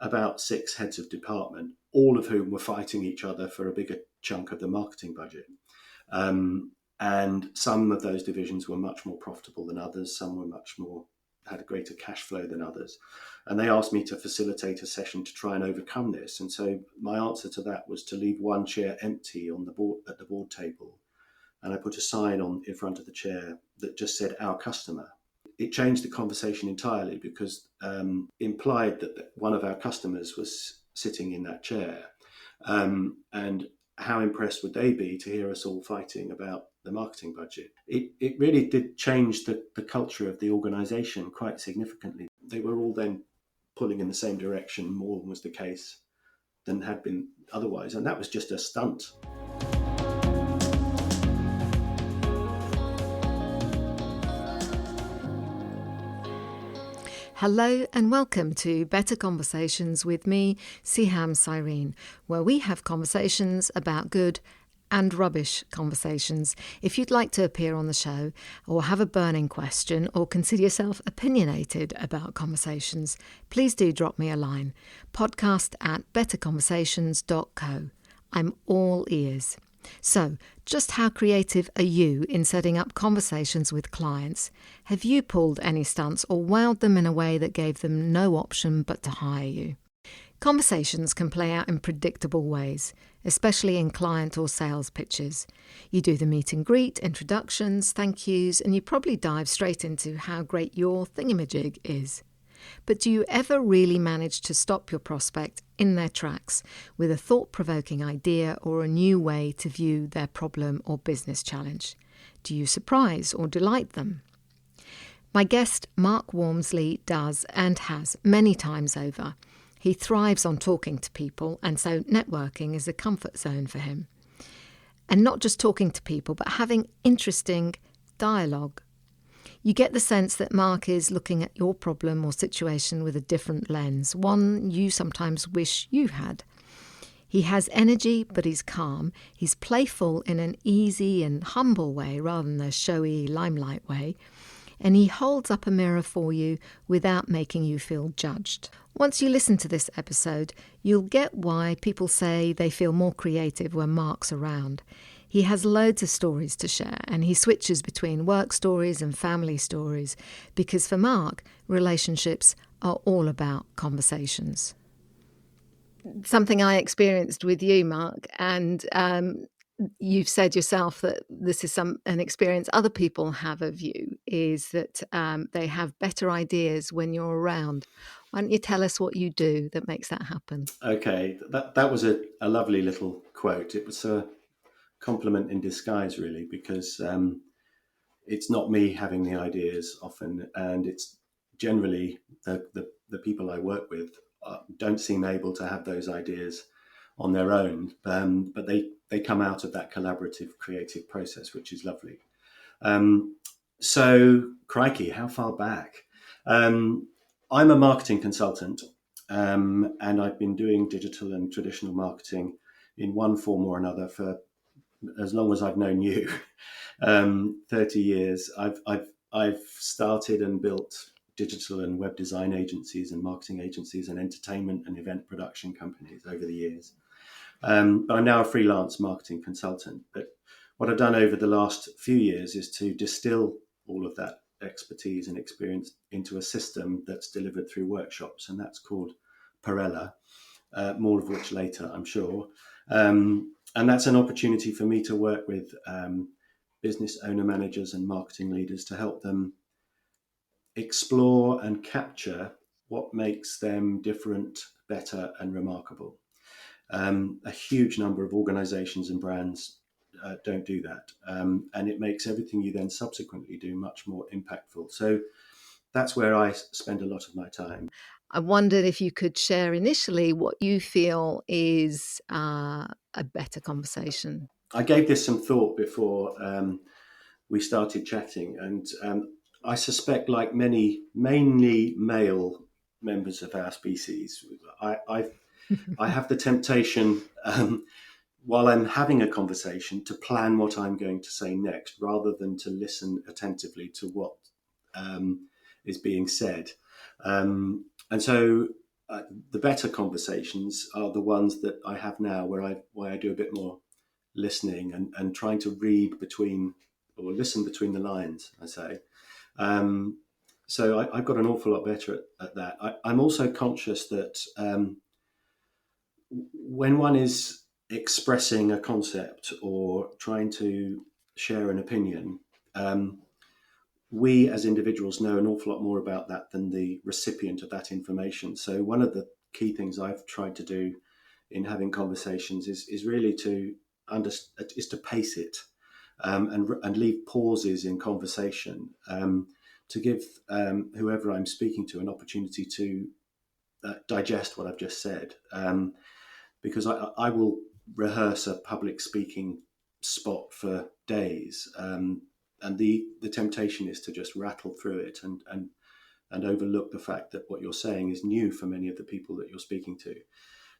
about 6 heads of department, all of whom were fighting each other for a bigger chunk of the marketing budget. And some of those divisions were much more profitable than others. Some were had a greater cash flow than others. And they asked me to facilitate a session to try and overcome this. And so my answer to that was to leave one chair empty on the board at the board table. And I put a sign in front of the chair that just said "Our customer." It changed the conversation entirely because implied that one of our customers was sitting in that chair. And how impressed would they be to hear us all fighting about the marketing budget? It really did change the culture of the organisation quite significantly. They were all then pulling in the same direction more than was the case than had been otherwise. And that was just a stunt. Hello and welcome to Better Conversations with me, Sehaam Cyrene, where we have conversations about good and rubbish conversations. If you'd like to appear on the show or have a burning question or consider yourself opinionated about conversations, please do drop me a line. podcast@betterconversations.co. I'm all ears. So, just how creative are you in setting up conversations with clients? Have you pulled any stunts or wowed them in a way that gave them no option but to hire you? Conversations can play out in predictable ways, especially in client or sales pitches. You do the meet and greet, introductions, thank yous, and you probably dive straight into how great your thingamajig is. But do you ever really manage to stop your prospect in their tracks with a thought-provoking idea or a new way to view their problem or business challenge? Do you surprise or delight them? My guest, Mark Walmsley, does and has many times over. He thrives on talking to people, and so networking is a comfort zone for him. And not just talking to people, but having interesting dialogue. You get the sense that Mark is looking at your problem or situation with a different lens, one you sometimes wish you had. He has energy, but he's calm. He's playful in an easy and humble way rather than the showy limelight way. And he holds up a mirror for you without making you feel judged. Once you listen to this episode, you'll get why people say they feel more creative when Mark's around. He has loads of stories to share, and he switches between work stories and family stories because for Mark, relationships are all about conversations. Something I experienced with you, Mark, and you've said yourself that this is an experience other people have of you, is that they have better ideas when you're around. Why don't you tell us what you do that makes that happen? Okay, that was a lovely little quote. It was a compliment in disguise, really, because it's not me having the ideas often, and it's generally the people I work with don't seem able to have those ideas on their own, but they come out of that collaborative, creative process, which is lovely. So, crikey, how far back? I'm a marketing consultant, and I've been doing digital and traditional marketing in one form or another for as long as I've known you, 30 years. I've started and built digital and web design agencies and marketing agencies and entertainment and event production companies over the years. But I'm now a freelance marketing consultant. But what I've done over the last few years is to distill all of that expertise and experience into a system that's delivered through workshops, and that's called Perella, more of which later, I'm sure. And that's an opportunity for me to work with business owner managers and marketing leaders to help them explore and capture what makes them different, better, and remarkable. A huge number of organizations and brands don't do that. And it makes everything you then subsequently do much more impactful. So that's where I spend a lot of my time. I wondered if you could share initially what you feel is a better conversation. I gave this some thought before we started chatting, and I suspect, like many mainly male members of our species, I have the temptation while I'm having a conversation to plan what I'm going to say next rather than to listen attentively to what is being said. And so the better conversations are the ones that I have now, where I do a bit more listening and trying to read between or listen between the lines, I say. So I've got an awful lot better at that. I'm also conscious that when one is expressing a concept or trying to share an opinion, we as individuals know an awful lot more about that than the recipient of that information. So one of the key things I've tried to do in having conversations is really to pace it, and leave pauses in conversation, to give whoever I'm speaking to an opportunity to digest what I've just said. Because I will rehearse a public speaking spot for days, and the temptation is to just rattle through it and overlook the fact that what you're saying is new for many of the people that you're speaking to.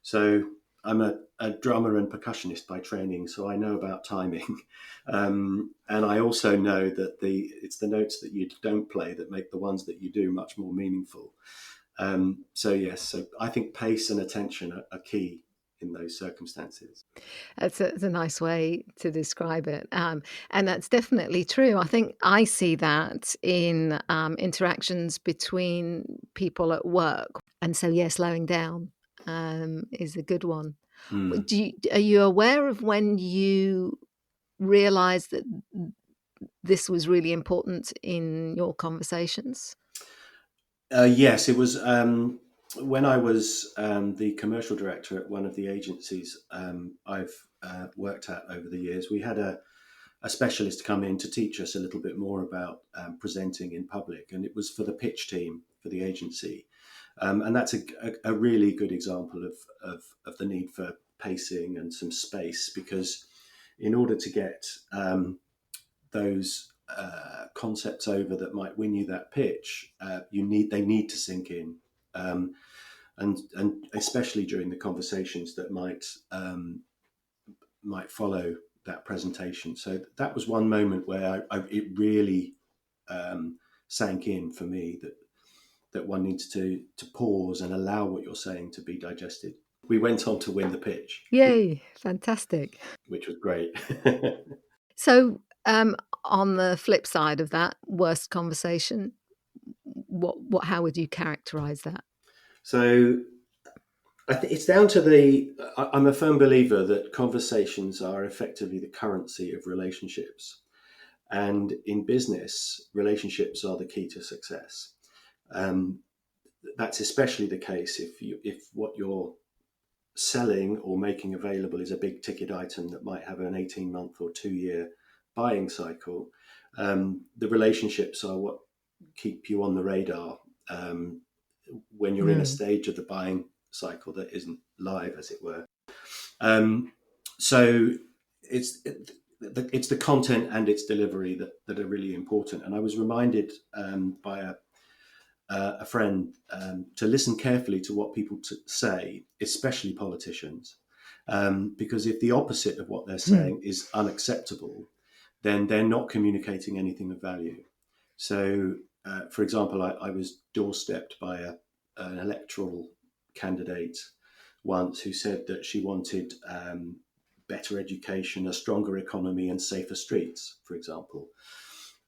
So I'm a drummer and percussionist by training, so I know about timing, and I also know that it's the notes that you don't play that make the ones that you do much more meaningful. So yes, so I think pace and attention are key in those circumstances. It's a nice way to describe it. And that's definitely true. I think I see that in interactions between people at work. And so, yeah, slowing down is a good one. Mm. Are you aware of when you realised that this was really important in your conversations? Yes, it was when I was the commercial director at one of the agencies I've worked at over the years. We had a specialist come in to teach us a little bit more about presenting in public, and it was for the pitch team for the agency. And that's a really good example of the need for pacing and some space, because in order to get those concepts over that might win you that pitch, they need to sink in, and especially during the conversations that might follow that presentation. So that was one moment where it really sank in for me that one needs to pause and allow what you're saying to be digested. We went on to win the pitch, Yay, fantastic. which was great. So, on the flip side of that, worst conversation, how would you characterize that? So it's down to I'm a firm believer that conversations are effectively the currency of relationships. And in business, relationships are the key to success. That's especially the case if what you're selling or making available is a big ticket item that might have an 18-month or 2-year buying cycle. The relationships are what keep you on the radar when you're in a stage of the buying cycle that isn't live, as it were. So it's the content and its delivery that are really important. And I was reminded by a friend to listen carefully to what people say, especially politicians, because if the opposite of what they're saying is unacceptable, then they're not communicating anything of value. So, for example, I was doorstepped by an electoral candidate once who said that she wanted better education, a stronger economy, and safer streets, for example.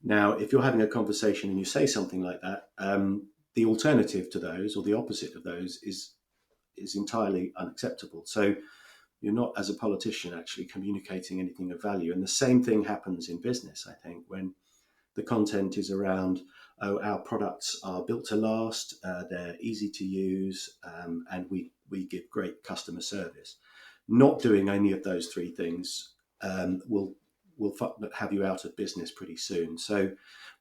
Now, if you're having a conversation and you say something like that, the alternative to those, or the opposite of those, is entirely unacceptable. So you're not, as a politician, actually communicating anything of value. And the same thing happens in business, I think, when the content is around, oh, our products are built to last, they're easy to use, and we give great customer service. Not doing any of those three things will have you out of business pretty soon. So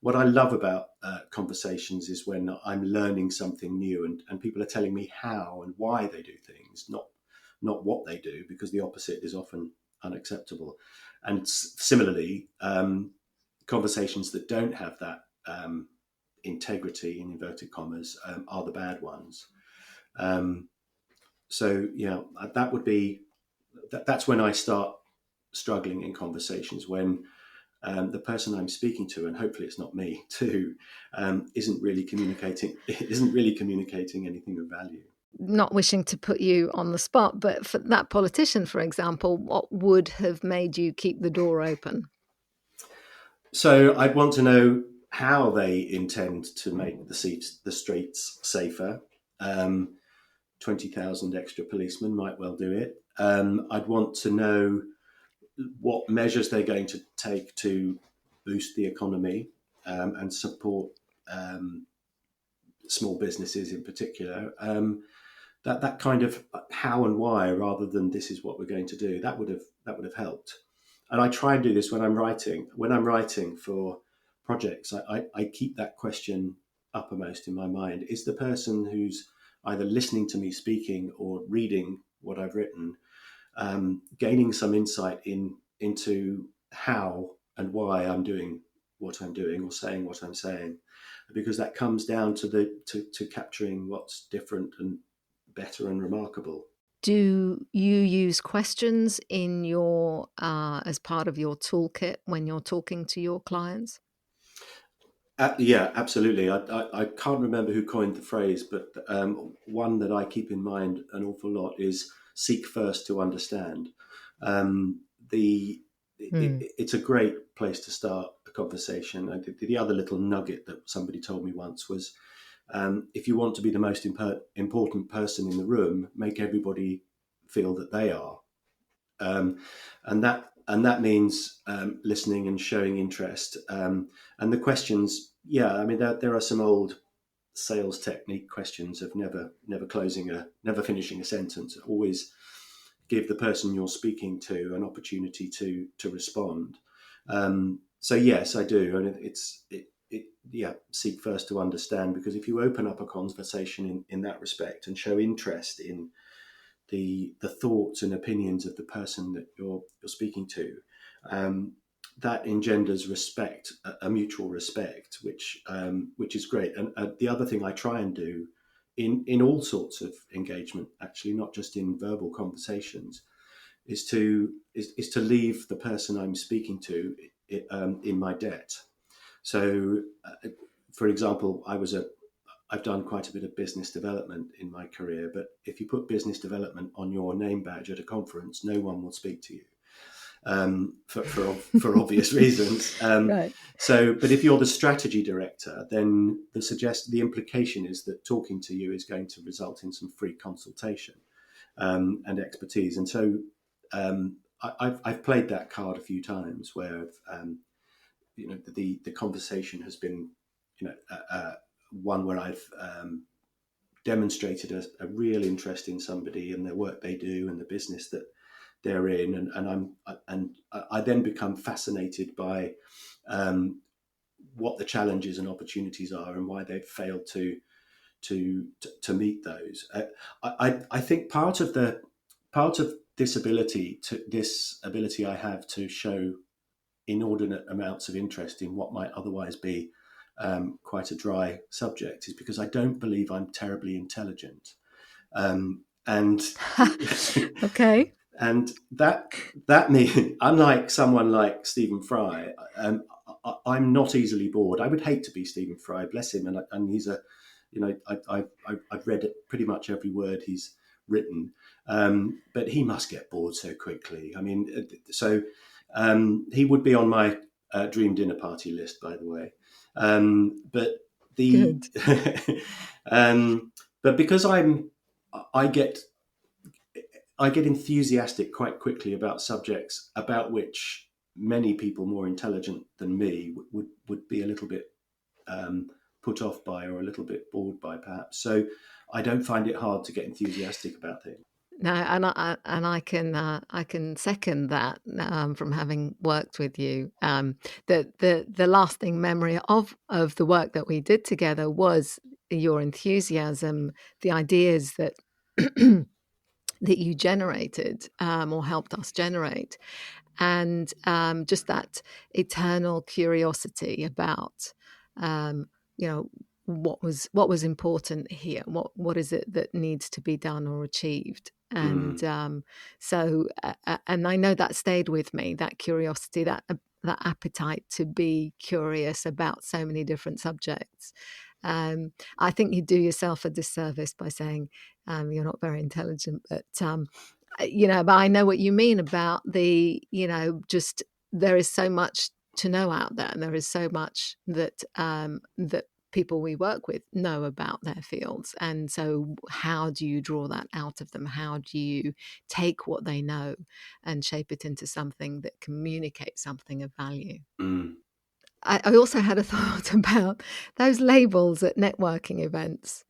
what I love about conversations is when I'm learning something new and people are telling me how and why they do things, not what they do, because the opposite is often unacceptable. And similarly, conversations that don't have that integrity, in inverted commas, are the bad ones. So yeah, that's when I start struggling in conversations, when the person I'm speaking to, and hopefully it's not me too, isn't really communicating anything of value. not wishing to put you on the spot, but for that politician, for example, what would have made you keep the door open? So I'd want to know how they intend to make the streets safer. 20,000 extra policemen might well do it. I'd want to know what measures they're going to take to boost the economy and support small businesses in particular. That kind of how and why, rather than this is what we're going to do, that would have helped. And I try and do this when I'm writing. When I'm writing for projects, I keep that question uppermost in my mind. Is the person who's either listening to me speaking or reading what I've written gaining some insight into how and why I'm doing what I'm doing or saying what I'm saying? Because that comes down to capturing what's different and better and remarkable. Do you use questions in your as part of your toolkit when you're talking to your clients? Yeah, absolutely. I can't remember who coined the phrase, but one that I keep in mind an awful lot is seek first to understand. Um, the Hmm. it's a great place to start a conversation. The other little nugget that somebody told me once was, if you want to be the most important person in the room, make everybody feel that they are, um, and that means listening and showing interest. And the questions, yeah, I mean, there are some old sales technique questions of never finishing a sentence. Always give the person you're speaking to an opportunity to respond. So yes, I do, and yeah, seek first to understand, because if you open up a conversation in that respect and show interest in the thoughts and opinions of the person that you're speaking to, um, that engenders respect, a mutual respect, which is great. And the other thing I try and do in all sorts of engagement, actually, not just in verbal conversations, is to leave the person I'm speaking to in my debt. So, for example, I've done quite a bit of business development in my career, but if you put business development on your name badge at a conference, no one will speak to you, for obvious reasons. Right. But if you're the strategy director, then the implication is that talking to you is going to result in some free consultation and expertise. And so I've played that card a few times where the conversation has been one where I've demonstrated a real interest in somebody and the work they do and the business that they're in, and I then become fascinated by what the challenges and opportunities are and why they've failed to meet those. I think part of this ability I have to show inordinate amounts of interest in what might otherwise be quite a dry subject is because I don't believe I'm terribly intelligent, and Okay. and that means, unlike someone like Stephen Fry, I'm not easily bored. I would hate to be Stephen Fry, bless him, and he's I've read pretty much every word he's written, but he must get bored so quickly. I mean, so he would be on my dream dinner party list, by the way. But the Good. but because I get enthusiastic quite quickly about subjects about which many people more intelligent than me would be a little bit put off by, or a little bit bored by, perhaps. So I don't find it hard to get enthusiastic about things. No, and I can second that from having worked with you. The lasting memory of the work that we did together was your enthusiasm, the ideas that that you generated or helped us generate, and just that eternal curiosity about you know what was important here, what is it that needs to be done or achieved. And Mm, and I know that stayed with me, that curiosity, that appetite to be curious about so many different subjects. I think you do yourself a disservice by saying You're not very intelligent, but but I know what you mean about the, just there is so much to know out there, and there is so much that that people we work with know about their fields. And so how do you draw that out of them? How do you take what they know and shape it into something that communicates something of value? Mm. I also had a thought about those labels at networking events.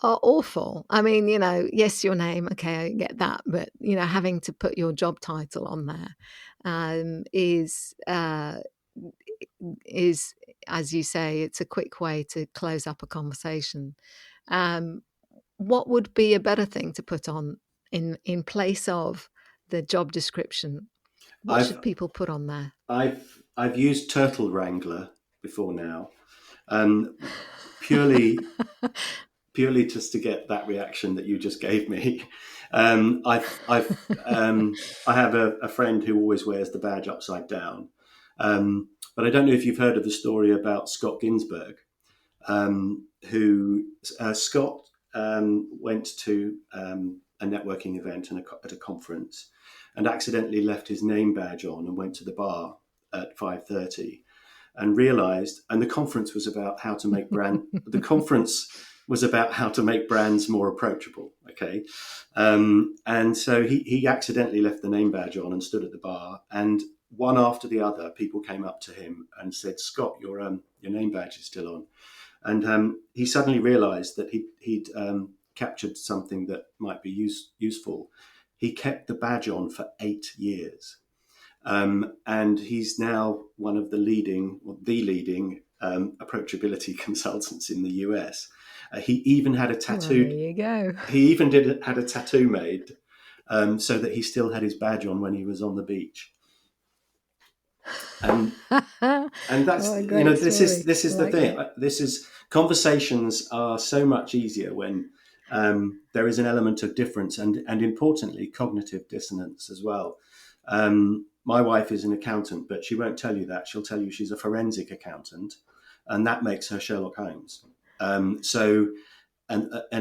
Are awful. I mean, yes, your name, okay, I get that, but having to put your job title on there is, as you say, it's a quick way to close up a conversation. Um, what would be a better thing to put on in place of the job description? What I've should people put on there? I've used Turtle Wrangler before now, um, purely just to get that reaction that you just gave me. I have a friend who always wears the badge upside down, but I don't know if you've heard of the story about Scott Ginsberg, who Scott went to a networking event and at a conference, and accidentally left his name badge on and went to the bar at 5:30 and realized, and the conference was about how to make the conference was about how to make brands more approachable. Okay. And so he accidentally left the name badge on and stood at the bar, and one after the other, people came up to him and said, "Scott, your name badge is still on." And he suddenly realized that he'd captured something that might be useful. He kept the badge on for 8 years. And he's now one of the leading approachability consultants in the US. He even had a tattoo. Well, there you go. He even had a tattoo made so that he still had his badge on when he was on the beach. And that's this is the thing. This is conversations are so much easier when there is an element of difference and importantly cognitive dissonance as well. My wife is an accountant, but she won't tell you that. She'll tell you she's a forensic accountant, and that makes her Sherlock Holmes. And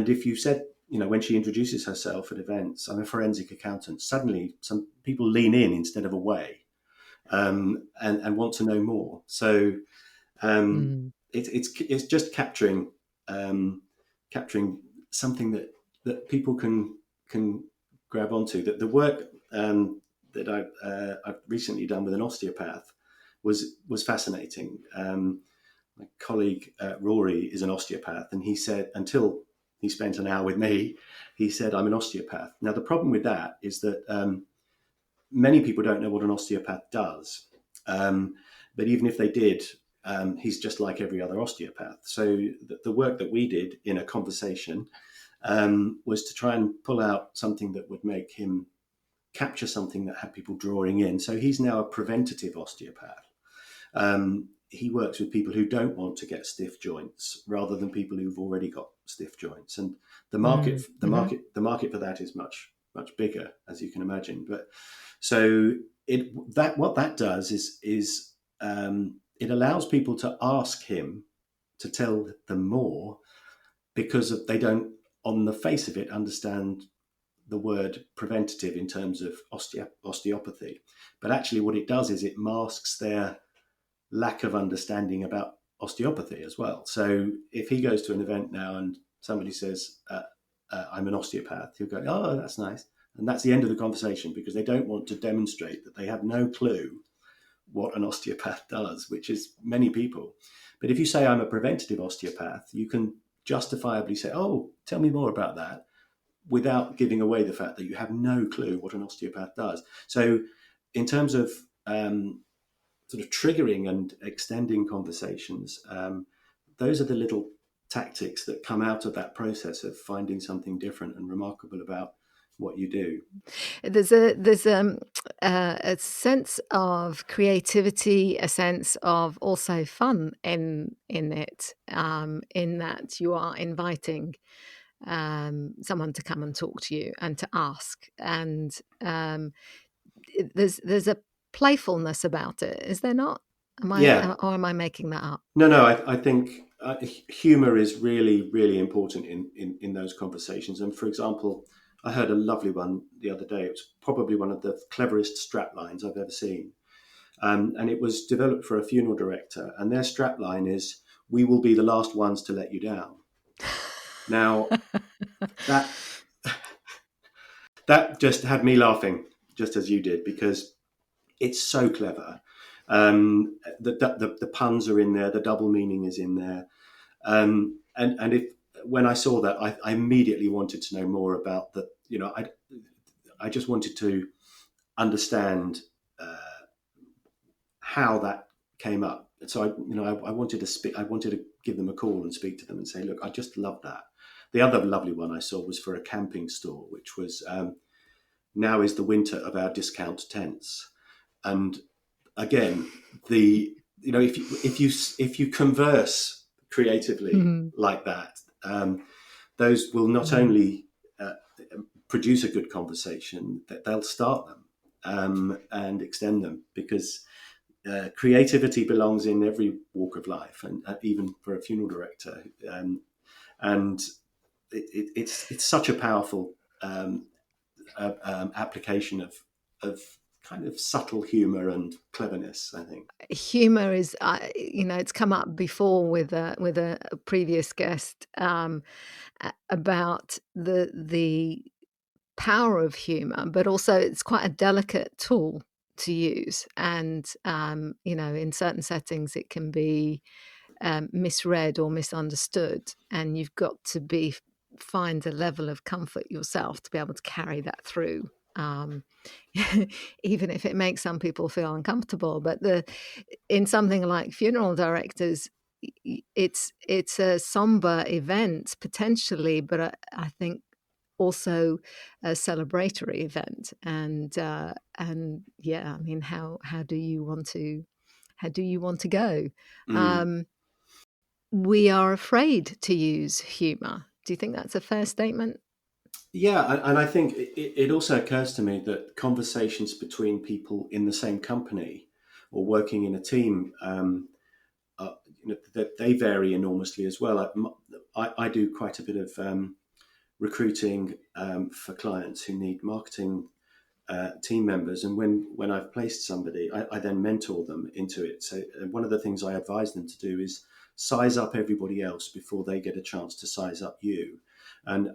if you said, when she introduces herself at events, I'm a forensic accountant, suddenly some people lean in instead of away, and want to know more. So it's just capturing something that people can grab onto. That the work that I've recently done with an osteopath was fascinating. My colleague Rory is an osteopath, and he said, until he spent an hour with me, he said, "I'm an osteopath." Now the problem with that is that many people don't know what an osteopath does, but even if they did, he's just like every other osteopath. So the work that we did in a conversation was to try and pull out something that would make him capture something that had people drawing in. So he's now a preventative osteopath. He works with people who don't want to get stiff joints rather than people who've already got stiff joints. And the market for that is much bigger, as you can imagine. But so what that does is it allows people to ask him to tell them more, because they don't, on the face of it, understand the word preventative in terms of osteopathy. But actually what it does is it masks their lack of understanding about osteopathy as well. So if he goes to an event now and somebody says, I'm an osteopath, he'll go, "Oh, that's nice." And that's the end of the conversation, because they don't want to demonstrate that they have no clue what an osteopath does, which is many people. But if you say, "I'm a preventative osteopath," you can justifiably say, "Oh, tell me more about that," without giving away the fact that you have no clue what an osteopath does. So in terms of sort of triggering and extending conversations, those are the little tactics that come out of that process of finding something different and remarkable about what you do. There's a sense of creativity, a sense of also fun in it, in that you are inviting someone to come and talk to you and to ask, and there's a playfulness about it, is there not? Am I making that up? No, I think humor is really, really important in those conversations. And for example, I heard a lovely one the other day. It was probably one of the cleverest strap lines I've ever seen. And it was developed for a funeral director. And their strap line is, "We will be the last ones to let you down." Now, that that just had me laughing, just as you did, because it's so clever. The puns are in there, the double meaning is in there. And if when I saw that, I immediately wanted to know more about the. I just wanted to understand how that came up. And so I wanted to speak. I wanted to give them a call and speak to them and say, look, I just love that. The other lovely one I saw was for a camping store, which was now is the winter of our discount tents. And again, if you converse creatively like that, those will not only produce a good conversation, that they'll start them and extend them, because creativity belongs in every walk of life, and even for a funeral director. And it's such a powerful application of kind of subtle humor and cleverness, I think. Humor is, it's come up before with a previous guest about the power of humor, but also it's quite a delicate tool to use, and in certain settings it can be misread or misunderstood, and you've got to find a level of comfort yourself to be able to carry that through, even if it makes some people feel uncomfortable. But in something like funeral directors, it's a somber event potentially, but I think also a celebratory event. And yeah, I mean, how do you want to go? We are afraid to use humor. Do you think that's a fair statement? Yeah, and I think it also occurs to me that conversations between people in the same company or working in a team, that they vary enormously as well. I do quite a bit of recruiting for clients who need marketing team members, and when I've placed somebody, I then mentor them into it. So one of the things I advise them to do is size up everybody else before they get a chance to size up you. And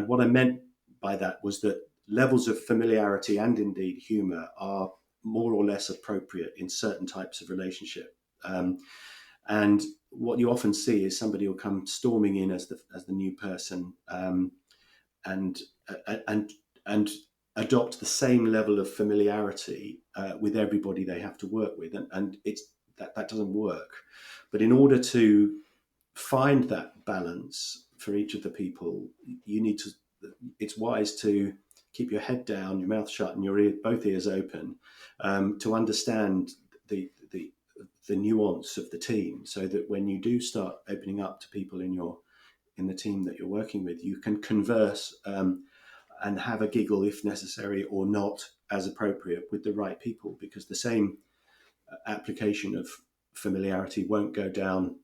what I meant by that was that levels of familiarity and indeed humor are more or less appropriate in certain types of relationship. And what you often see is somebody will come storming in as the new person, and adopt the same level of familiarity with everybody they have to work with, and that doesn't work. But in order to find that balance for each of the people, it's wise to keep your head down, your mouth shut, and both ears open, to understand the nuance of the team, so that when you do start opening up to people in the team that you're working with, you can converse and have a giggle if necessary, or not, as appropriate, with the right people, because the same application of familiarity won't go down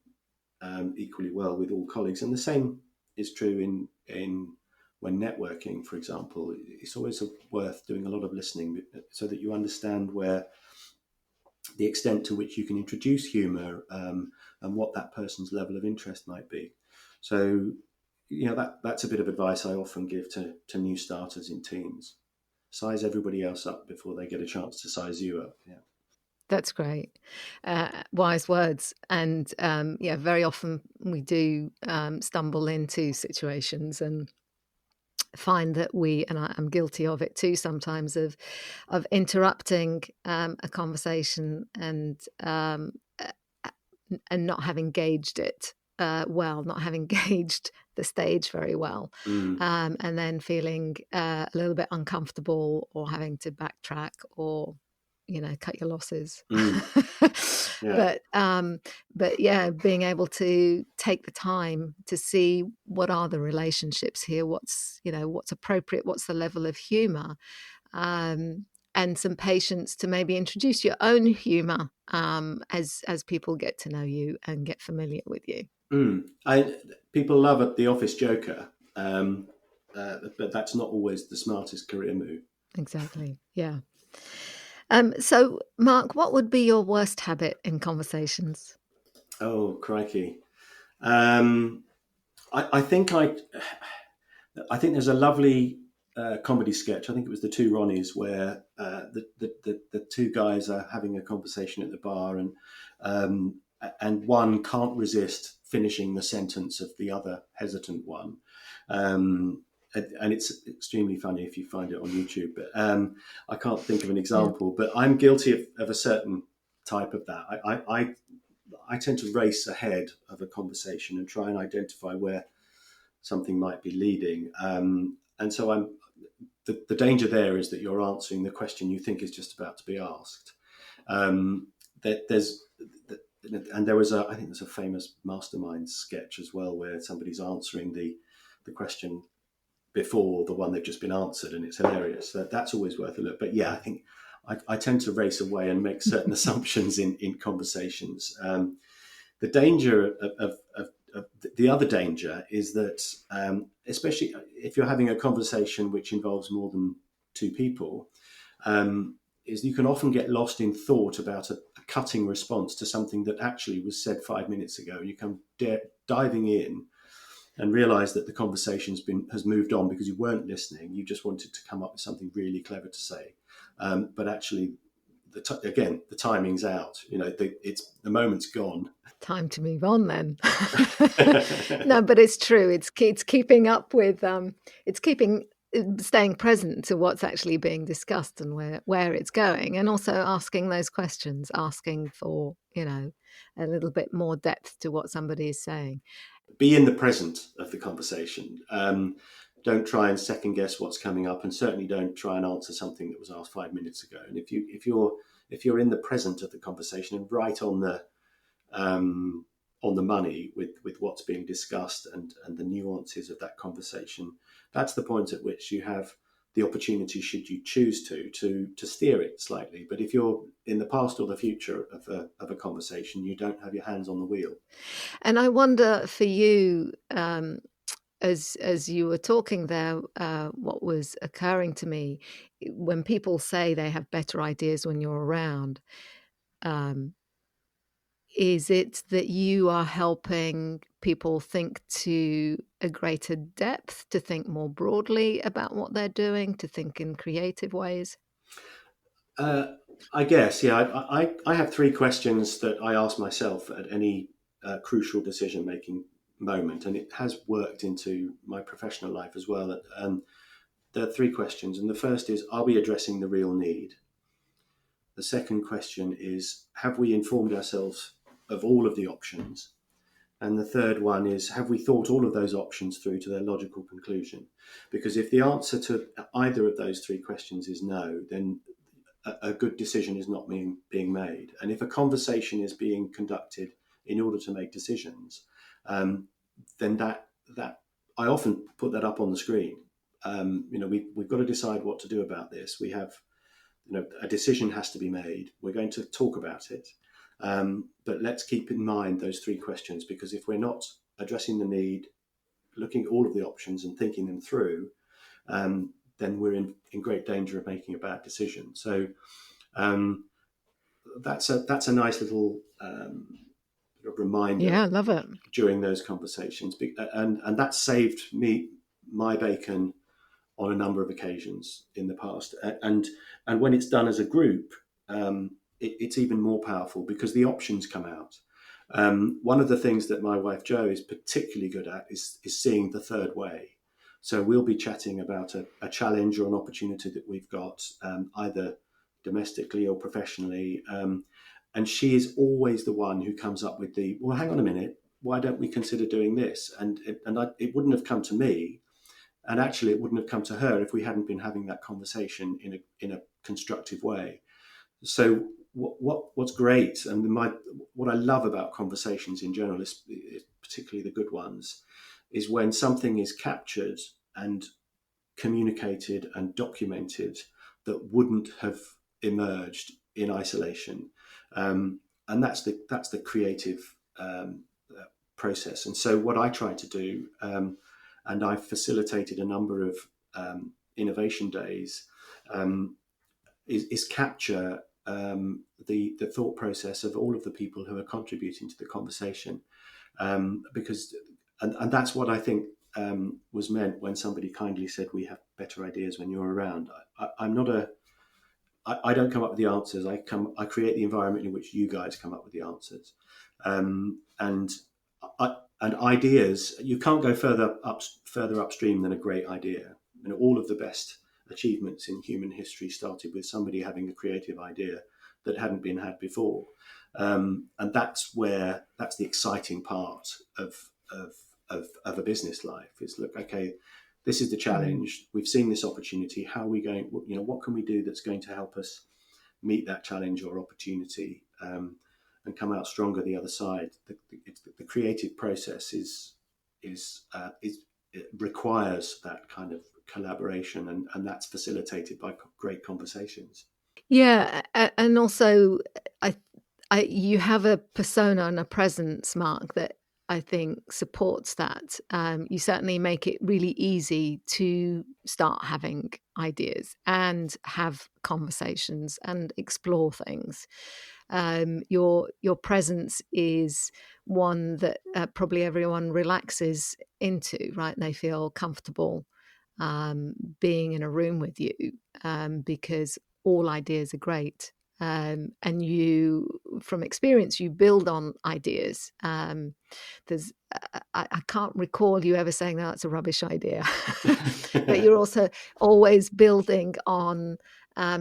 equally well with all colleagues. And the same is true in when networking, for example. It's always worth doing a lot of listening, so that you understand where the extent to which you can introduce humor, and what that person's level of interest might be. So, that's a bit of advice I often give to new starters in teams. Size everybody else up before they get a chance to size you up. Yeah. That's great. Wise words. And very often we do stumble into situations and find that and I'm guilty of it too sometimes, of interrupting a conversation and not having gauged it not having gauged the stage very well, and then feeling a little bit uncomfortable, or having to backtrack, or cut your losses. Yeah. But yeah, being able to take the time to see what are the relationships here, what's appropriate, what's the level of humor, and some patience to maybe introduce your own humor as people get to know you and get familiar with you. People love the office joker, but that's not always the smartest career move. Exactly. Yeah. So, Mark, what would be your worst habit in conversations? Oh, crikey! Um, I think I think there's a lovely comedy sketch. I think it was the two Ronnies where the two guys are having a conversation at the bar, um, and one can't resist finishing the sentence of the other hesitant one. And it's extremely funny if you find it on YouTube. But I can't think of an Yeah. example. But I'm guilty of a certain type of that. I tend to race ahead of a conversation and try and identify where something might be leading. And so the danger there is that you're answering the question you think is just about to be asked. Um, that there's and there was I think there's a famous Mastermind sketch as well where somebody's answering the question before the one they've just been answered, and it's hilarious. That's always worth a look. But yeah, I think I tend to race away and make certain assumptions in conversations. The danger of the other danger is that, especially if you're having a conversation which involves more than two people, um, is you can often get lost in thought about a cutting response to something that actually was said 5 minutes ago. You come diving in and realize that the has moved on because you weren't listening. You just wanted to come up with something really clever to say, but actually, again, the timing's out. The moment's gone. Time to move on then. No, but it's true. It's keeping up with it's keeping staying present to what's actually being discussed and where it's going, and also asking those questions, asking for, a little bit more depth to what somebody is saying. Be in the present of the conversation. Don't try and second guess what's coming up, and certainly don't try and answer something that was asked 5 minutes ago. And if you're in the present of the conversation and right on the money with what's being discussed and the nuances of that conversation, that's the point at which you have the opportunity, should you choose to steer it slightly. But if you're in the past or the future of a conversation, you don't have your hands on the wheel. And I wonder for you, as you were talking there, what was occurring to me when people say they have better ideas when you're around. Um, Is it that you are helping people think to a greater depth, to think more broadly about what they're doing, to think in creative ways? Uh, I guess, yeah. I have three questions that I ask myself at any crucial decision making moment, and it has worked into my professional life as well. There are three questions, and the first is: are we addressing the real need? The second question is: have we informed ourselves of all of the options? And the third one is: have we thought all of those options through to their logical conclusion? Because if the answer to either of those three questions is no, then a good decision is not being made. And if a conversation is being conducted in order to make decisions, then that I often put that up on the screen. We've got to decide what to do about this. We have, a decision has to be made. We're going to talk about it, but let's keep in mind those three questions, because if we're not addressing the need, looking at all of the options and thinking them through, then we're in great danger of making a bad decision. So um, that's a nice little reminder Yeah, I love it. during those conversations, and that saved me my bacon on a number of occasions in the past. And when it's done as a group, it's even more powerful because the options come out. One of the things that my wife Jo is particularly good at is seeing the third way. So we'll be chatting about a challenge or an opportunity that we've got, either domestically or professionally. And she is always the one who comes up with well, hang on a minute, why don't we consider doing this? It wouldn't have come to me, and actually it wouldn't have come to her if we hadn't been having that conversation in a constructive way. So what's great, and what I love about conversations in general, is particularly the good ones, is when something is captured and communicated and documented that wouldn't have emerged in isolation, and that's the creative process. And so what I try to do, and I've facilitated a number of innovation days, is capture the thought process of all of the people who are contributing to the conversation, because and that's what I think was meant when somebody kindly said we have better ideas when you're around. I'm not a I don't come up with the answers. I create the environment in which you guys come up with the answers, and ideas. You can't go further upstream than a great idea. All of the best achievements in human history started with somebody having a creative idea that hadn't been had before, and that's the exciting part of a business life. Is look, okay, this is the challenge. We've seen this opportunity. How are we going? What can we do that's going to help us meet that challenge or opportunity, and come out stronger the other side? The creative process it requires that kind of collaboration, and that's facilitated by great conversations. Yeah, and also you have a persona and a presence, Mark, that I think supports that. You certainly make it really easy to start having ideas and have conversations and explore things. Your presence is one that probably everyone relaxes into, right? They feel comfortable being in a room with you, because all ideas are great. And you, from experience, you build on ideas. I can't recall you ever saying that's a rubbish idea, but you're also always building on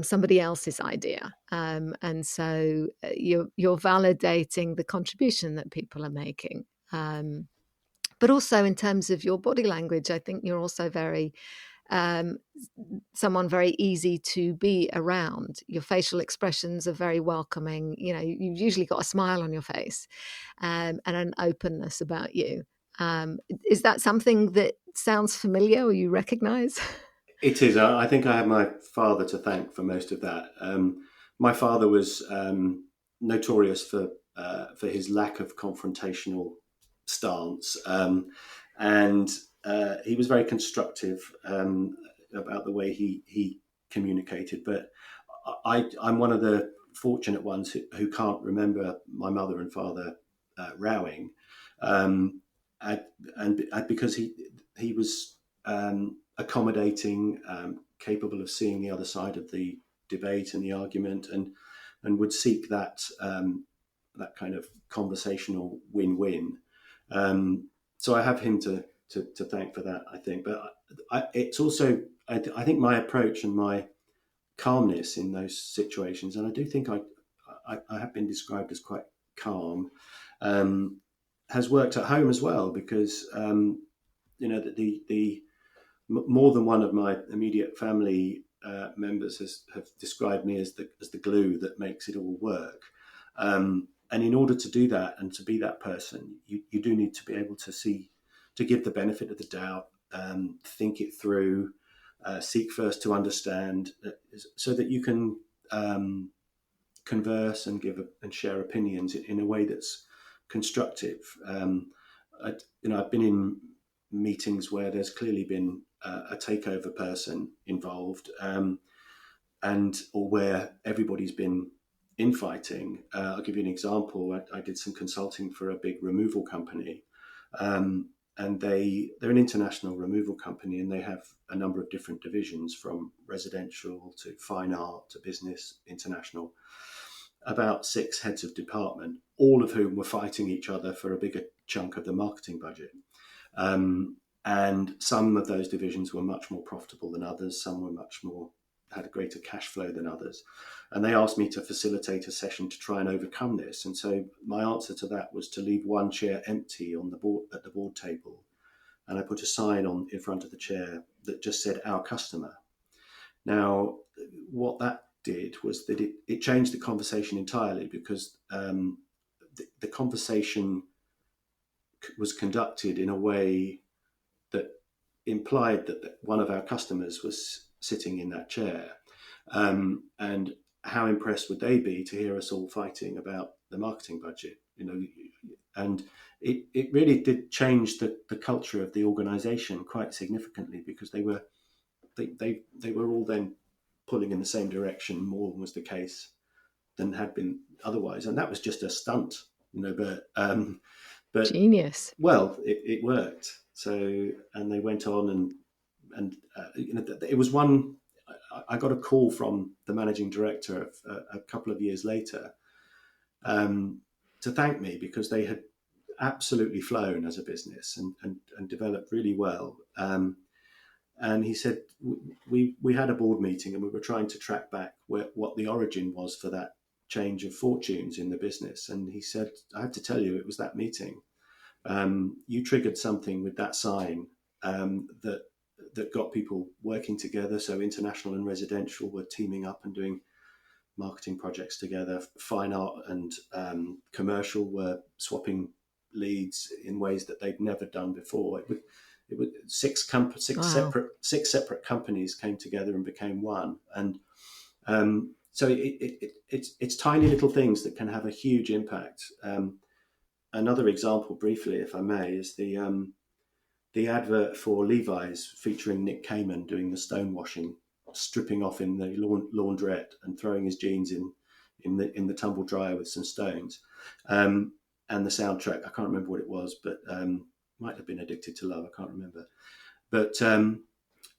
somebody else's idea, and so you're validating the contribution that people are making. But also in terms of your body language, I think you're also very someone very easy to be around. Your facial expressions are very welcoming. You've usually got a smile on your face, and an openness about you. Is that something that sounds familiar or you recognize? It is. I think I have my father to thank for most of that. My father was notorious for his lack of confrontational stance, and he was very constructive about the way he communicated. But I'm one of the fortunate ones who can't remember my mother and father rowing, and because he was accommodating, capable of seeing the other side of the debate and the argument, and would seek that kind of conversational win-win. So I have him to thank for that, I think. But it's also, I think my approach and my calmness in those situations, and I do think I have been described as quite calm, has worked at home as well, because the more than one of my immediate family members have described me as the glue that makes it all work. And in order to do that and to be that person, you do need to be able to give the benefit of the doubt, think it through, seek first to understand, so that you can converse and and share opinions in a way that's constructive. I've been in meetings where there's clearly been a takeover person involved, or where everybody's been infighting. I'll give you an example. I did some consulting for a big removal company, and they're an international removal company, and they have a number of different divisions, from residential to fine art to business, international. About 6 heads of department, all of whom were fighting each other for a bigger chunk of the marketing budget. And some of those divisions were much more profitable than others. Some were had a greater cash flow than others. And they asked me to facilitate a session to try and overcome this. And so my answer to that was to leave one chair empty on the board at the board table. And I put a sign in front of the chair that just said "Our customer." Now, what that did was that it changed the conversation entirely, because the conversation was conducted in a way that implied that one of our customers was sitting in that chair. And how impressed would they be to hear us all fighting about the marketing budget? And it really did change the culture of the organisation quite significantly, because they were all then pulling in the same direction more than was the case than had been otherwise, and that was just a stunt, but Genius. well, it worked. So, and they went on, and it was one. I got a call from the managing director a couple of years later, to thank me, because they had absolutely flown as a business and developed really well. And he said, we had a board meeting and we were trying to track back what the origin was for that change of fortunes in the business. And he said, I have to tell you, it was that meeting. You triggered something with that sign, that got people working together. So international and residential were teaming up and doing marketing projects together. Fine art and commercial were swapping leads in ways that they'd never done before. It was six Wow. separate companies came together and became one. And so it's tiny little things that can have a huge impact. Another example, briefly, if I may, is the advert for Levi's featuring Nick Kamen doing the stonewashing, stripping off in the laundrette and throwing his jeans in the tumble dryer with some stones. And the soundtrack, I can't remember what it was, but might have been Addicted to Love. I can't remember. But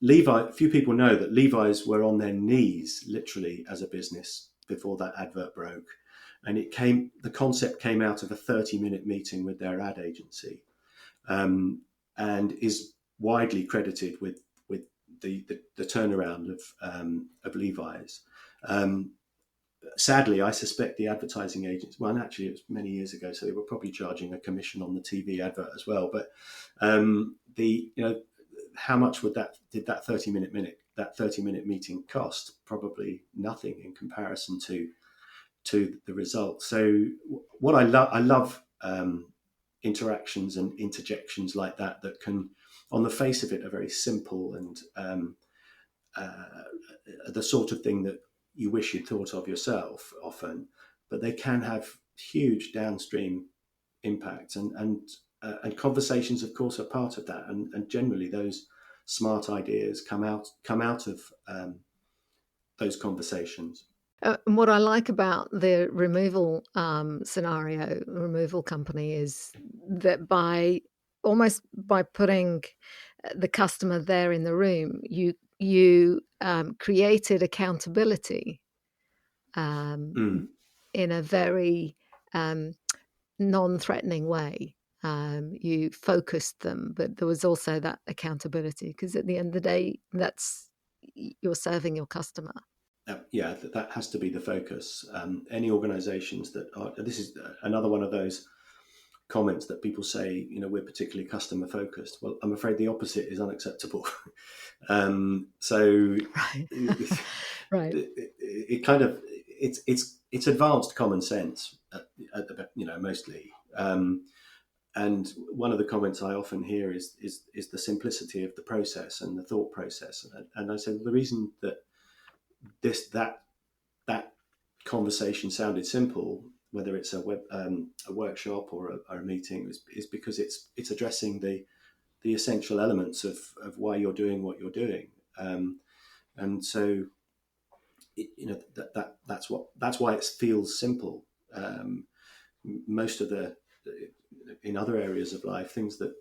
Levi, few people know that Levi's were on their knees, literally, as a business before that advert broke. And the concept came out of a 30-minute meeting with their ad agency, and is widely credited with the turnaround of Levi's. Sadly, I suspect the advertising agents, well, actually, it was many years ago, so they were probably charging a commission on the TV advert as well. But how much did that 30-minute meeting cost? Probably nothing in comparison to the result. So what I love interactions and interjections like that can, on the face of it, are very simple and the sort of thing that you wish you'd thought of yourself often, but they can have huge downstream impacts, and conversations, of course, are part of that, and generally those smart ideas come out of those conversations. And what I like about the removal removal company, is that by putting the customer there in the room, you created accountability in a very non-threatening way. You focused them, but there was also that accountability, because at the end of the day, you're serving your customer. Yeah, that has to be the focus. Any organisations that are, this is another one of those comments that people say, we're particularly customer focused. Well, I'm afraid the opposite is unacceptable. So Right. Right. it kind of, it's advanced common sense, mostly. And one of the comments I often hear is the simplicity of the process and the thought process. And I said, the reason that that conversation sounded simple, whether it's a workshop or a meeting, is because it's addressing the essential elements of why you're doing what you're doing, and so that's why it feels simple. Most of in other areas of life, things that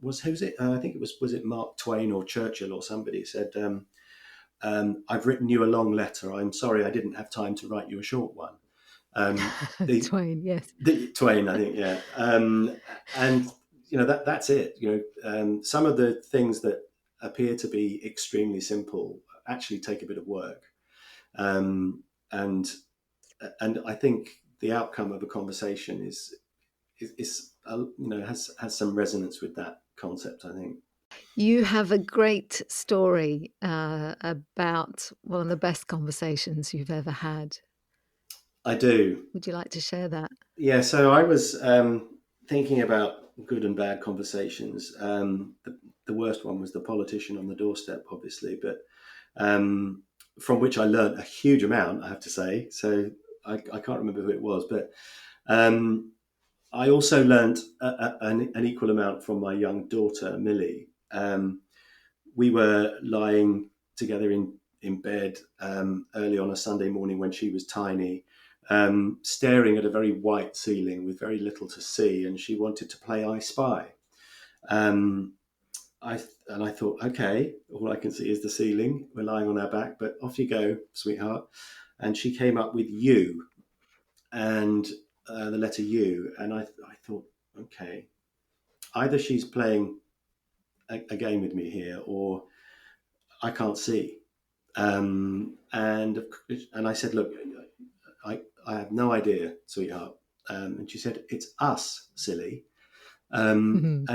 who's it? I think was it Mark Twain or Churchill or somebody said, I've written you a long letter. I'm sorry I didn't have time to write you a short one. Twain, yes. Twain, I think, yeah. And that's it. Some of the things that appear to be extremely simple actually take a bit of work, and I think the outcome of a conversation is has some resonance with that concept, I think. You have a great story about one of the best conversations you've ever had. I do. Would you like to share that? Yeah, so I was thinking about good and bad conversations. The worst one was the politician on the doorstep, obviously, but from which I learned a huge amount, I have to say. So I can't remember who it was, but I also learnt an equal amount from my young daughter, Millie. We were lying together in bed early on a Sunday morning when she was tiny, staring at a very white ceiling with very little to see, and she wanted to play I Spy. Um, I thought, okay, all I can see is the ceiling. We're lying on our back, but off you go, sweetheart. And she came up with you and the letter U, and I thought, okay, either she's playing a game with me here, or I can't see. And I said, look, I have no idea, sweetheart. And she said, it's us, silly. And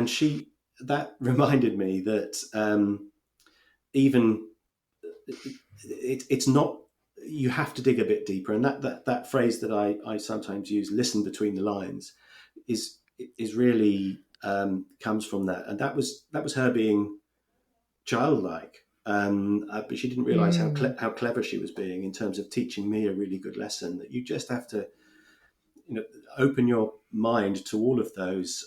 that reminded me that even it's not, you have to dig a bit deeper. And that phrase that I sometimes use, listen between the lines, is really comes from that. And that was her being childlike. But she didn't realize how clever she was being in terms of teaching me a really good lesson, that you just have to, open your mind to all of those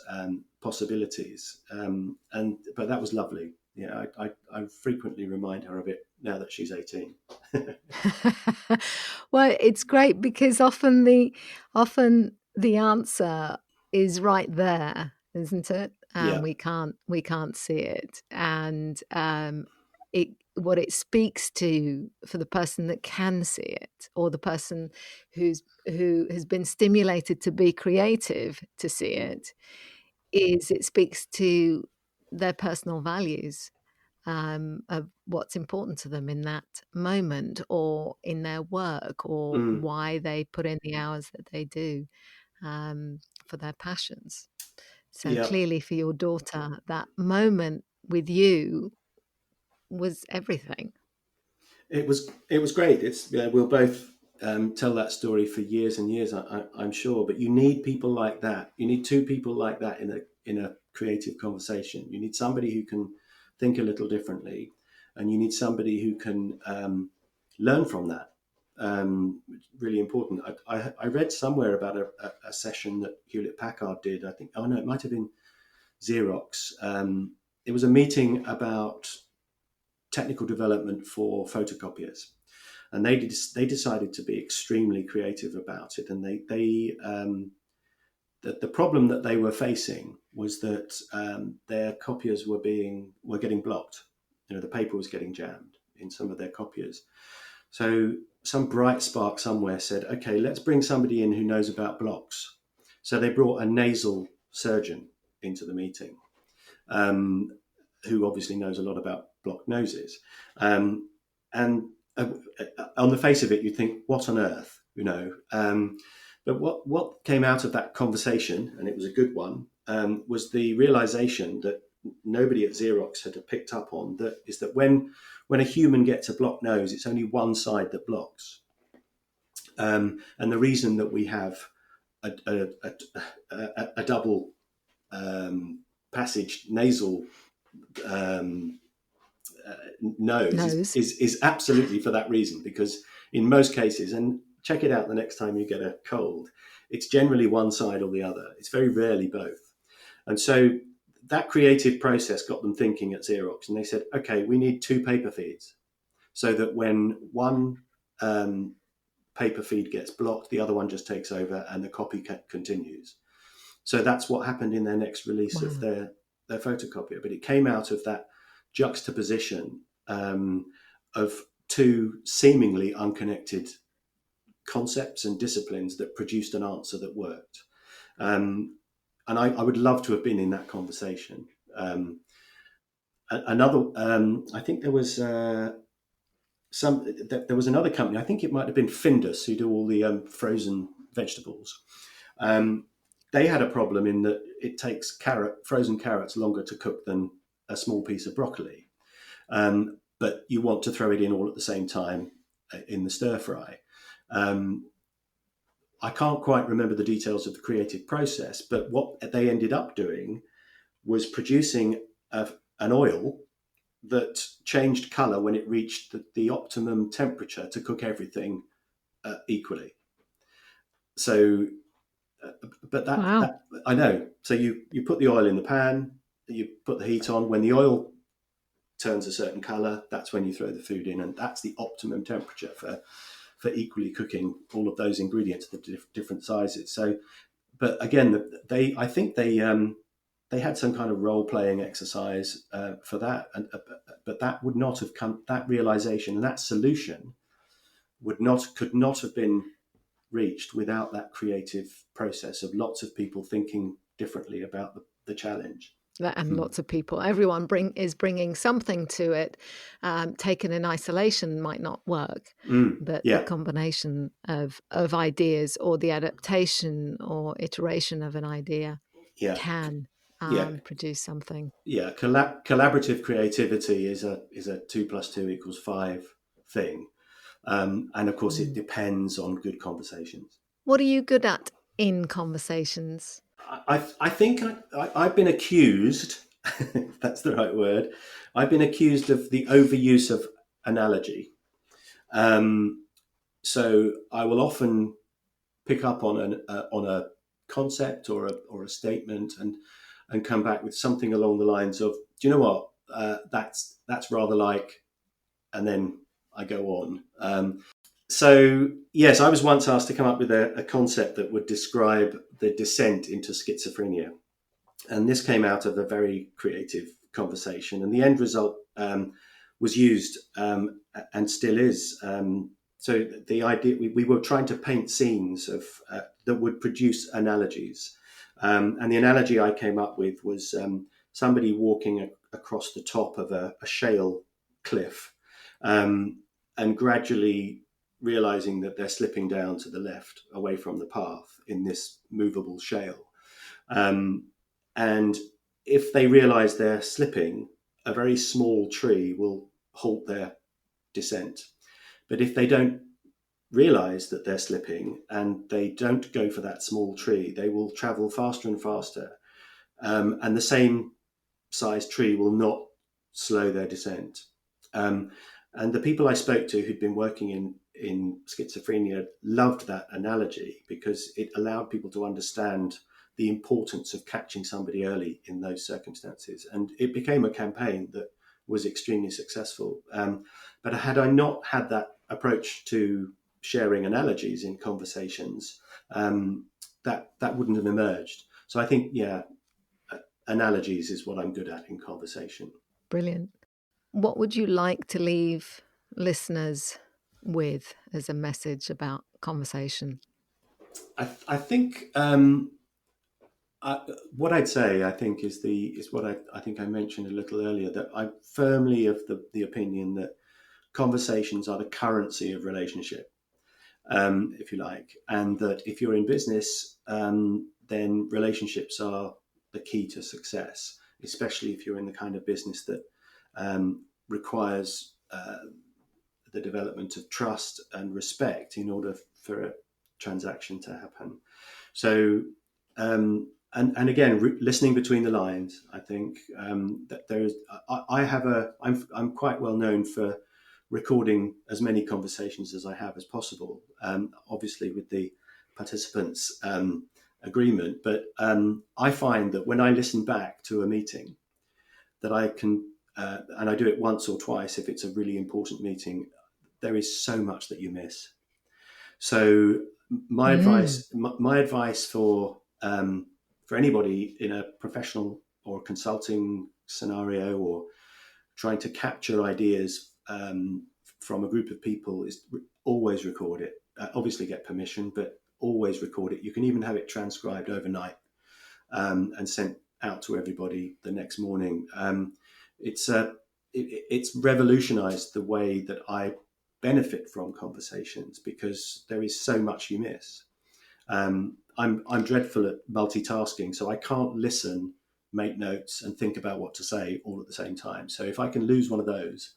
possibilities. But that was lovely. Yeah, I frequently remind her of it now that she's 18. Well, it's great because often the answer is right there, isn't it? Yeah. We can't see it, and it what it speaks to for the person that can see it, or the person who has been stimulated to be creative to see it, is it speaks to their personal values, of what's important to them in that moment or in their work, or Mm, why they put in the hours that they do, for their passions. So yeah. clearly for your daughter, that moment with you was everything. It was great. It's we'll both tell that story for years and years. I'm sure, but you need people like that. You need two people like that in a creative conversation. You need somebody who can think a little differently, and you need somebody who can learn from that. Really important. I read somewhere about a session that Hewlett Packard did. I think, oh no, it might have been Xerox. It was a meeting about technical development for photocopiers, and they decided to be extremely creative about it. And the problem that they were facing was that their copiers were getting blocked. The paper was getting jammed in some of their copiers. So some bright spark somewhere said, okay, let's bring somebody in who knows about blocks. So they brought a nasal surgeon into the meeting, um, who obviously knows a lot about blocked noses. And on the face of it, you think, what on earth, but what came out of that conversation, and it was a good one, was the realization that nobody at Xerox had picked up on, that is that when a human gets a blocked nose, it's only one side that blocks. And the reason that we have a double passage nasal um, nose Nose. is absolutely for that reason, because in most cases, and check it out the next time you get a cold, it's generally one side or the other. It's very rarely both. And so that creative process got them thinking at Xerox, and they said, okay, we need two paper feeds, so that when one paper feed gets blocked, the other one just takes over and the copy continues. So that's what happened in their next release of Wow. their photocopier. But it came out of that juxtaposition of two seemingly unconnected concepts and disciplines that produced an answer that worked. And I would love to have been in that conversation. Another, I think there was there was another company. I think it might have been Findus, who do all the frozen vegetables. Um, they had a problem in that it takes frozen carrots longer to cook than a small piece of broccoli, but you want to throw it in all at the same time in the stir fry. Um, I can't quite remember the details of the creative process, but what they ended up doing was producing an oil that changed color when it reached the optimum temperature to cook everything equally. So but Wow. that I know. So you put the oil in the pan, you put the heat on. When the oil turns a certain color, that's when you throw the food in, and that's the optimum temperature for equally cooking all of those ingredients at the different sizes. So, but again, I think they had some kind of role playing exercise for that, but that would not have come. That realization and that solution could not have been reached without that creative process of lots of people thinking differently about the challenge. And lots of people, everyone is bringing something to it. Taken in isolation might not work, but the Yeah, combination of ideas, or the adaptation or iteration of an idea, yeah, can yeah, produce something. yeah. Collaborative creativity is a 2+2=5 thing, and of course it Mm. depends on good conversations. What are you good at in conversations? I think I've been accused, if that's the right word, I've been accused of the overuse of analogy. Um, so I will often pick up on a concept or a statement and come back with something along the lines of, do you know what, that's rather like, and then I go on. So yes, I was once asked to come up with a concept that would describe the descent into schizophrenia, and this came out of a very creative conversation, and the end result was used and still is. So the idea we were trying to paint scenes of that would produce analogies, and the analogy I came up with was somebody walking across the top of a shale cliff, and gradually realizing that they're slipping down to the left away from the path in this movable shale. Um, and if they realize they're slipping, a very small tree will halt their descent. But if they don't realize that they're slipping and they don't go for that small tree, they will travel faster and faster. And the same size tree will not slow their descent. Um, and the people I spoke to who'd been working in schizophrenia loved that analogy because it allowed people to understand the importance of catching somebody early in those circumstances. And it became a campaign that was extremely successful. But had I not had that approach to sharing analogies in conversations, that wouldn't have emerged. So I think, yeah, analogies is what I'm good at in conversation. Brilliant. What would you like to leave listeners with as a message about conversation? I think what I'd say, I think, is what I think I mentioned a little earlier, that I'm firmly of the opinion that conversations are the currency of relationship, if you like, and that if you're in business, then relationships are the key to success, especially if you're in the kind of business that requires the development of trust and respect in order for a transaction to happen. So, and again, listening between the lines. I think that there is. I have a. I'm quite well known for recording as many conversations as I have as possible. Obviously, with the participants' agreement, but I find that when I listen back to a meeting, that I can, and I do it once or twice if it's a really important meeting. There is so much that you miss. So Mm. my advice for anybody in a professional or consulting scenario or trying to capture ideas from a group of people is always record it. Obviously, get permission, but always record it. You can even have it transcribed overnight and sent out to everybody the next morning. It's it's revolutionized the way that I benefit from conversations because there is so much you miss. I'm dreadful at multitasking, so I can't listen, make notes, and think about what to say all at the same time. So if I can lose one of those,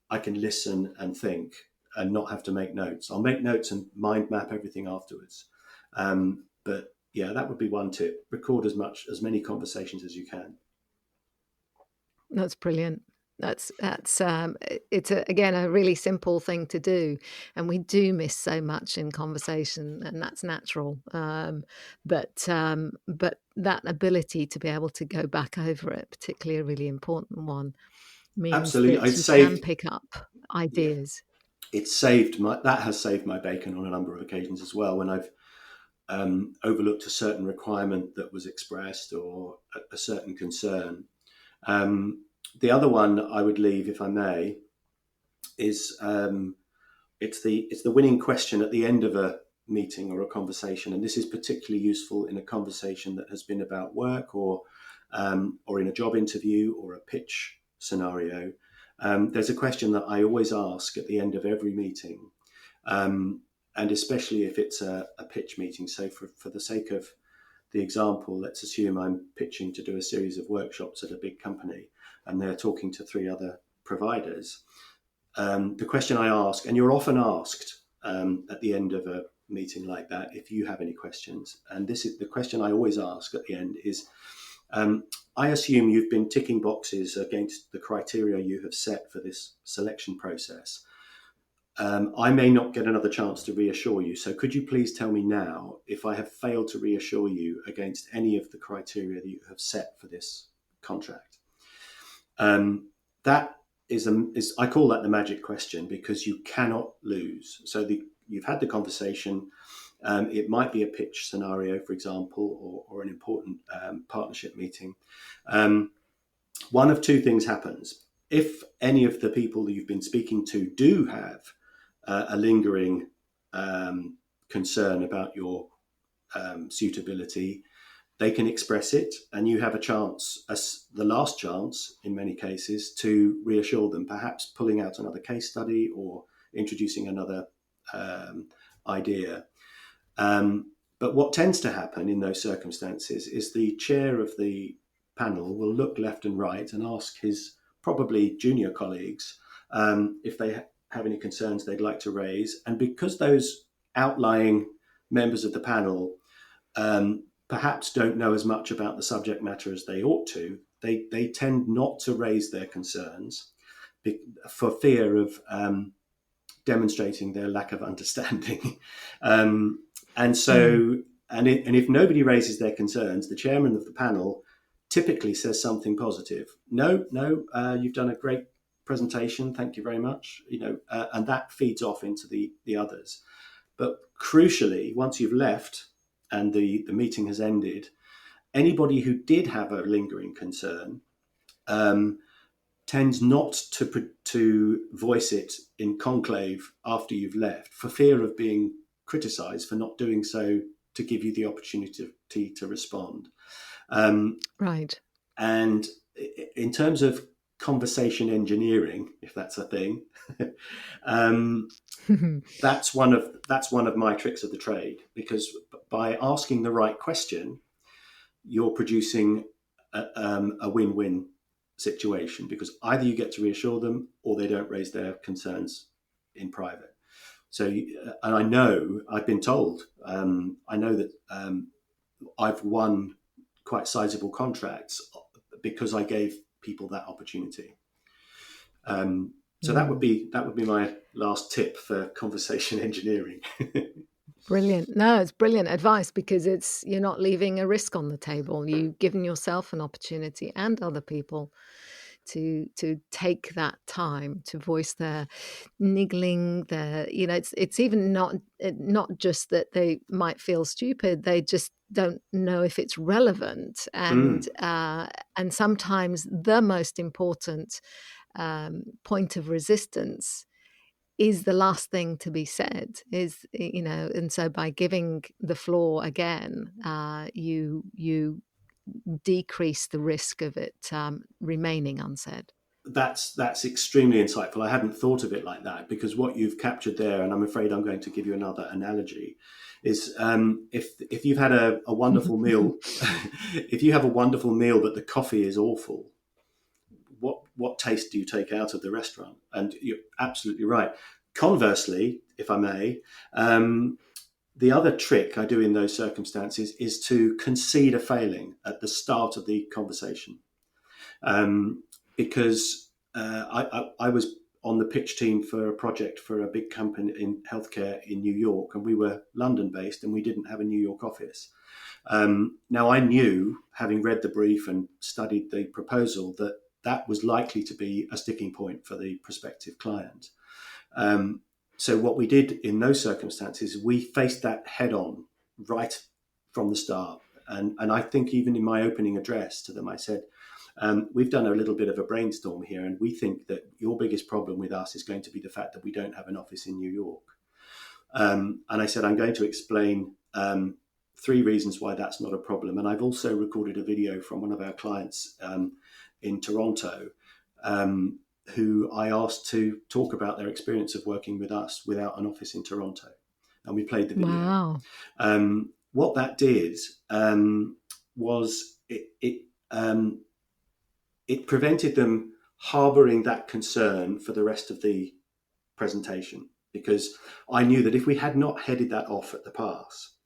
I can listen and think and not have to make notes. I'll make notes and mind map everything afterwards. But yeah, that would be one tip. Record as many conversations as you can. That's brilliant. It's again a really simple thing to do, and we do miss so much in conversation, and that's natural. But that ability to be able to go back over it, particularly a really important one, means Absolutely. that you can pick up Yeah, ideas. that has saved my bacon on a number of occasions as well, when I've overlooked a certain requirement that was expressed, or a certain concern. The other one I would leave, if I may, is it's the winning question at the end of a meeting or a conversation, and this is particularly useful in a conversation that has been about work, or in a job interview or a pitch scenario. There's a question that I always ask at the end of every meeting, and especially if it's a pitch meeting. So for the sake of the example, let's assume I'm pitching to do a series of workshops at a big company, and they're talking to three other providers. The question I ask, and you're often asked at the end of a meeting like that, if you have any questions, and this is the question I always ask at the end, is I assume you've been ticking boxes against the criteria you have set for this selection process. I may not get another chance to reassure you, so could you please tell me now if I have failed to reassure you against any of the criteria that you have set for this contract? That is I call that the magic question, because you cannot lose. So you've had the conversation. It might be a pitch scenario, for example, or an important partnership meeting. One of two things happens. If any of the people that you've been speaking to do have a lingering concern about your suitability, they can express it, and you have a chance, the last chance in many cases, to reassure them, perhaps pulling out another case study or introducing another idea. But what tends to happen in those circumstances is the chair of the panel will look left and right and ask his probably junior colleagues if they have any concerns they'd like to raise. And because those outlying members of the panel perhaps don't know as much about the subject matter as they ought to, they tend not to raise their concerns for fear of demonstrating their lack of understanding. And if nobody raises their concerns, the chairman of the panel typically says something positive. No, you've done a great presentation, thank you very much. And that feeds off into the others. But crucially, once you've left and the meeting has ended, anybody who did have a lingering concern tends not to voice it in conclave after you've left, for fear of being criticised for not doing so to give you the opportunity to respond. Right. And in terms of conversation engineering, if that's a thing, that's one of my tricks of the trade, because by asking the right question, you're producing a win-win situation, because either you get to reassure them or they don't raise their concerns in private. So, and I know, I've been told, I know that I've won quite sizable contracts because I gave people that opportunity. So that would be my last tip for conversation engineering. Brilliant. No, it's brilliant advice, because you're not leaving a risk on the table. You've given yourself an opportunity and other people to take that time to voice their niggling, it's even not just that they might feel stupid, they just don't know if it's relevant. And sometimes the most important point of resistance is the last thing to be said, and so by giving the floor again, you decrease the risk of it remaining unsaid. That's extremely insightful. I hadn't thought of it like that, because what you've captured there, and I'm afraid I'm going to give you another analogy, is if you've had a wonderful meal, if you have a wonderful meal but the coffee is awful, what taste do you take out of the restaurant? And you're absolutely right. Conversely, if I may, the other trick I do in those circumstances is to concede a failing at the start of the conversation, because I was on the pitch team for a project for a big company in healthcare in New York, and we were London based, and we didn't have a New York office. Now, I knew, having read the brief and studied the proposal, that that was likely to be a sticking point for the prospective client. So what we did in those circumstances, we faced that head on right from the start. And I think even in my opening address to them, I said, we've done a little bit of a brainstorm here, and we think that your biggest problem with us is going to be the fact that we don't have an office in New York. And I said, I'm going to explain 3 reasons why that's not a problem. And I've also recorded a video from one of our clients in Toronto, who I asked to talk about their experience of working with us without an office in Toronto. And we played the video. Wow. What that did was it prevented them harbouring that concern for the rest of the presentation, because I knew that if we had not headed that off at the pass,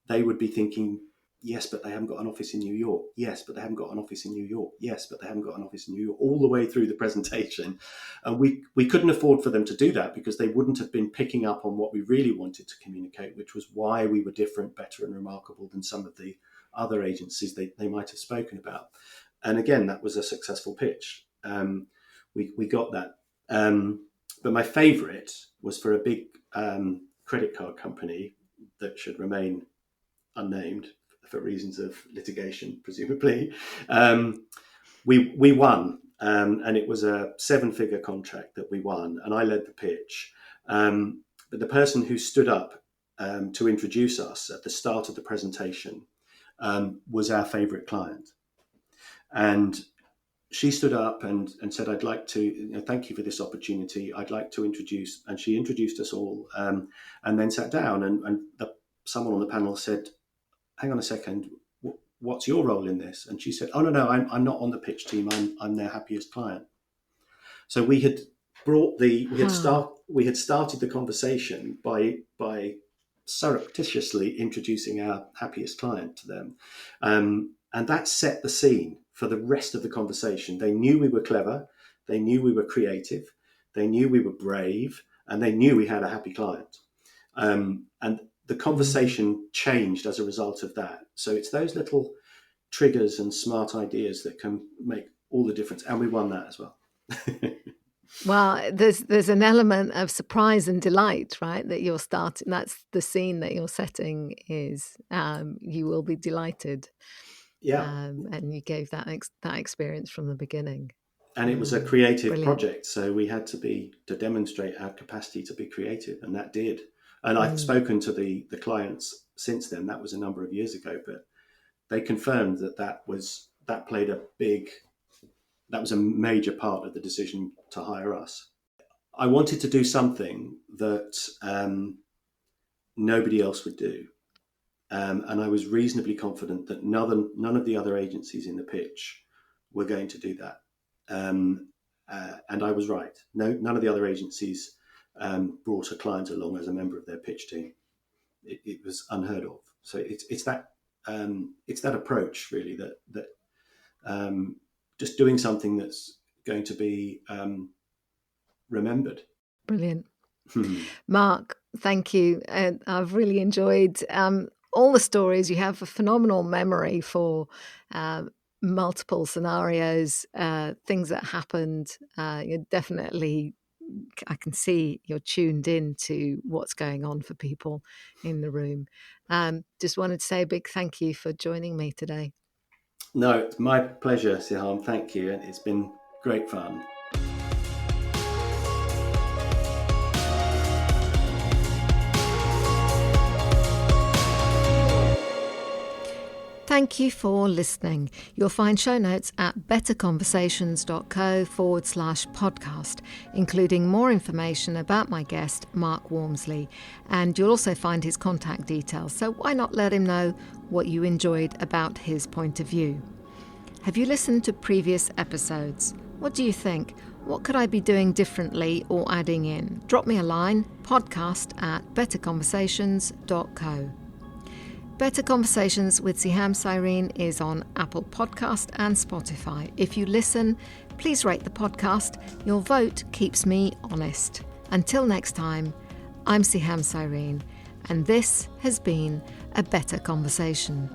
they would be thinking, yes, but they haven't got an office in New York. Yes, but they haven't got an office in New York. Yes, but they haven't got an office in New York, all the way through the presentation. And we couldn't afford for them to do that, because they wouldn't have been picking up on what we really wanted to communicate, which was why we were different, better and remarkable than some of the other agencies they might have spoken about. And again, that was a successful pitch. We got that. But my favourite was for a big credit card company that should remain unnamed for reasons of litigation, presumably. We won, and it was a 7-figure contract that we won, and I led the pitch. But the person who stood up to introduce us at the start of the presentation was our favourite client. And she stood up and said, I'd like to, thank you for this opportunity. I'd like to introduce, and she introduced us all, and then sat down, and someone on the panel said, hang on a second, what's your role in this? And she said, oh, no, I'm not on the pitch team. I'm their happiest client. So we had started the conversation by surreptitiously introducing our happiest client to them. And that set the scene for the rest of the conversation. They knew we were clever. They knew we were creative. They knew we were brave, and they knew we had a happy client. And the conversation changed as a result of that. So it's those little triggers and smart ideas that can make all the difference. And we won that as well. Well, there's an element of surprise and delight, right? That you're starting. That's the scene that you're setting. Is you will be delighted. Yeah. And you gave that experience from the beginning. And it was a creative Brilliant. project, so we had to demonstrate our capacity to be creative, and that did. And I've spoken to the clients since then. That was a number of years ago, but they confirmed that was a major part of the decision to hire us. I wanted to do something that nobody else would do. And I was reasonably confident that none of the other agencies in the pitch were going to do that. And I was right. None of the other agencies brought a client along as a member of their pitch team. It was unheard of. So it's that approach really that just doing something that's going to be remembered. Brilliant. Mark, thank you. I've really enjoyed all the stories. You have a phenomenal memory for multiple scenarios, things that happened. You're definitely, I can see you're tuned in to what's going on for people in the room. Just wanted to say a big thank you for joining me today. No, it's my pleasure, Sehaam. Thank you. It's been great fun. Thank you for listening. You'll find show notes at betterconversations.co/podcast, including more information about my guest, Mark Walmsley. And you'll also find his contact details, so why not let him know what you enjoyed about his point of view? Have you listened to previous episodes? What do you think? What could I be doing differently or adding in? Drop me a line, podcast@betterconversations.co. Better Conversations with Sehaam Cyrene is on Apple Podcast and Spotify. If you listen, Please rate the podcast. Your vote keeps me honest. Until next time, I'm Sehaam Cyrene, and this has been A Better Conversation.